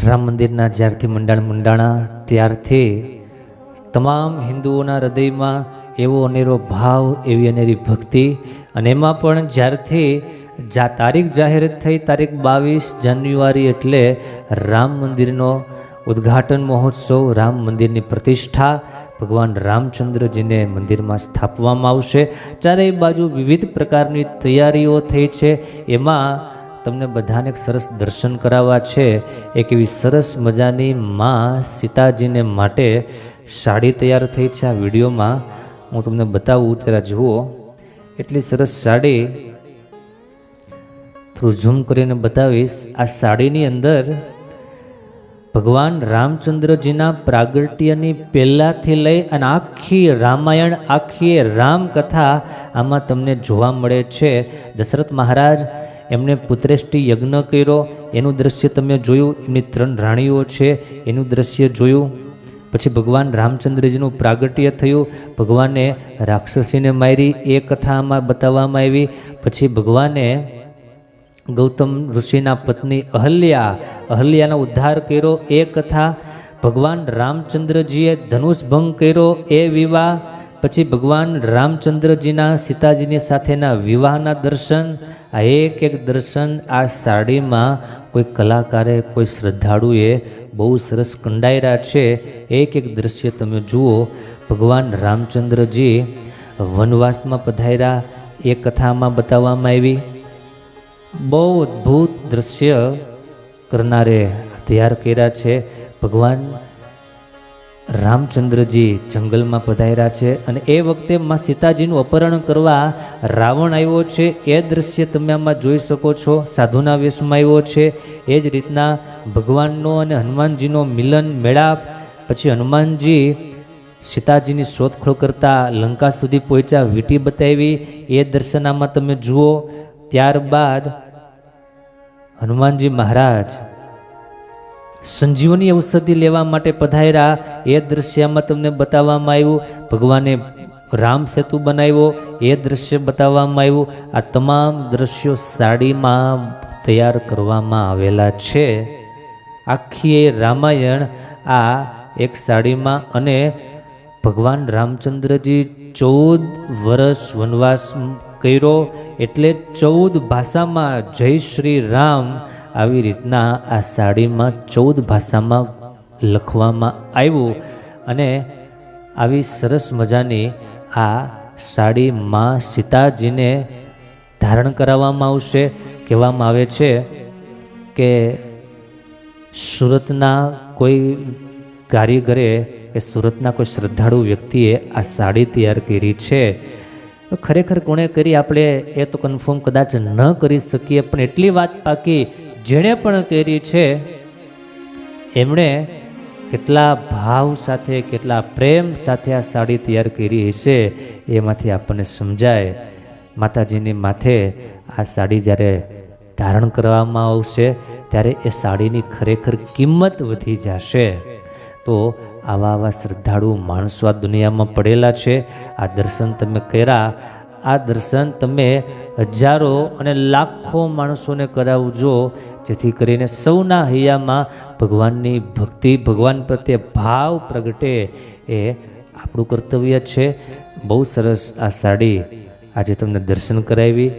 રામ મંદિરના જ્યારથી મંડાણ મંડાણા ત્યારથી તમામ હિન્દુઓના હૃદયમાં એવો અનેરો ભાવ, એવી અનેરી ભક્તિ, અને એમાં પણ જ્યારથી તારીખ જાહેર થઈ, તારીખ 22 જાન્યુઆરી એટલે રામ મંદિરનો ઉદ્ઘાટન મહોત્સવ, રામ મંદિરની પ્રતિષ્ઠા, ભગવાન રામચંદ્રજીને મંદિરમાં સ્થાપવામાં આવશે. ચારેય બાજુ વિવિધ પ્રકારની તૈયારીઓ થઈ છે. એમાં તમને બધાને એક સરસ દર્શન કરાવવા છે. એક એવી સરસ મજાની માં સીતાજીને માટે સાડી તૈયાર થઈ છે. આ વિડીયોમાં હું તમને બતાવું, જરા જુઓ. એટલી સરસ સાડી થોડું ઝૂમ કરીને બતાવીશ. આ સાડીની અંદર ભગવાન રામચંદ્રજીના પ્રાગટ્યની પહેલાંથી લઈ અને આખી રામાયણ, આખી રામકથા આમાં તમને જોવા મળે છે. દશરથ મહારાજ એમને પુત્રેષ્ટિ યજ્ઞ કર્યો એનું દ્રશ્ય તમે જોયું. એમની 3 રાણીઓ છે એનું દ્રશ્ય જોયું. પછી ભગવાન રામચંદ્રજીનું પ્રાગટ્ય થયું, ભગવાને રાક્ષસીને મારી એ કથા આમાં બતાવવામાં આવી. પછી ભગવાને ગૌતમ ઋષિના પત્ની અહલ્યાનો ઉદ્ધાર કર્યો એ કથા. ભગવાન રામચંદ્રજીએ ધનુષ ભંગ કર્યો એ વિવાહ. પછી ભગવાન રામચંદ્રજીના સીતાજીની સાથેના વિવાહના દર્શન. આ એક દર્શન આ સાડીમાં કોઈ કલાકારે, કોઈ શ્રદ્ધાળુએ બહુ સરસ કંડાયરા છે. એક દ્રશ્ય તમે જુઓ. ભગવાન રામચંદ્રજી વનવાસમાં પધાર્યા એ કથામાં બતાવવામાં આવી. બહુ અદ્ભુત દ્રશ્ય કરનારે તૈયાર કર્યા છે. ભગવાન રામચંદ્રજી જંગલમાં પધાર્યા છે અને એ વખતે માં સીતાજીનું અપહરણ કરવા રાવણ આવ્યો છે. એ દ્રશ્ય તમે આમાં જોઈ શકો છો. સાધુના વેશમાં આવ્યો છે. એ જ રીતના ભગવાનનો અને હનુમાનજીનો મિલન, મેળાપ. પછી હનુમાનજી સીતાજીની શોધખોળ કરતા લંકા સુધી પહોંચ્યા, વીંટી બતાવી. એ દર્શનામાં તમે જુઓ. ત્યારબાદ હનુમાનજી મહારાજ સંજીવની ઔષધિ લેવા માટે પધાર્યા. એ દ્રશ્યમાં તમને બતાવવામાં આવ્યું. ભગવાને રામ સેતુ બનાવ્યો એ દ્રશ્ય બતાવવામાં આવ્યું. આ તમામ દ્રશ્યો સાડીમાં તૈયાર કરવામાં આવેલા છે. આખી રામાયણ આ એક સાડીમાં. અને ભગવાન રામચંદ્રજી 14 વર્ષ વનવાસ કર્યો એટલે 14 ભાષામાં જય શ્રી રામ આવી રીતના આ સાડીમાં 14 ભાષામાં લખવામાં આવ્યું. અને આવી સરસ મજાની આ સાડી માં સીતાજીને ધારણ કરાવવામાં આવશે. કહેવામાં આવે છે કે સુરતના કોઈ કારીગરે કે સુરતના કોઈ શ્રદ્ધાળુ વ્યક્તિએ આ સાડી તૈયાર કરી છે. ખરેખર કોણે કરી આપણે એ તો કન્ફર્મ કદાચ ન કરી શકીએ, પણ એટલી વાત પાકી, જેણે પણ કરી છે એમણે કેટલા ભાવ સાથે, કેટલા પ્રેમ સાથે આ સાડી તૈયાર કરી હશે એમાંથી આપણને સમજાય. માતાજીની માથે આ સાડી જ્યારે ધારણ કરવામાં આવશે ત્યારે એ સાડીની ખરેખર કિંમત વધી જશે. તો આવા શ્રદ્ધાળુ માણસો આ દુનિયામાં પડેલા છે. આ દર્શન તમે કર્યા, આ દર્શન તમે હજારો અને લાખો માણસોને કરાવજો, જેથી કરીને સૌના હૈયામાં ભગવાનની ભક્તિ, ભગવાન પ્રત્યે ભાવ પ્રગટે. એ આપણું કર્તવ્ય છે. બહુ સરસ આ સાડી આજે તમને દર્શન કરાવી.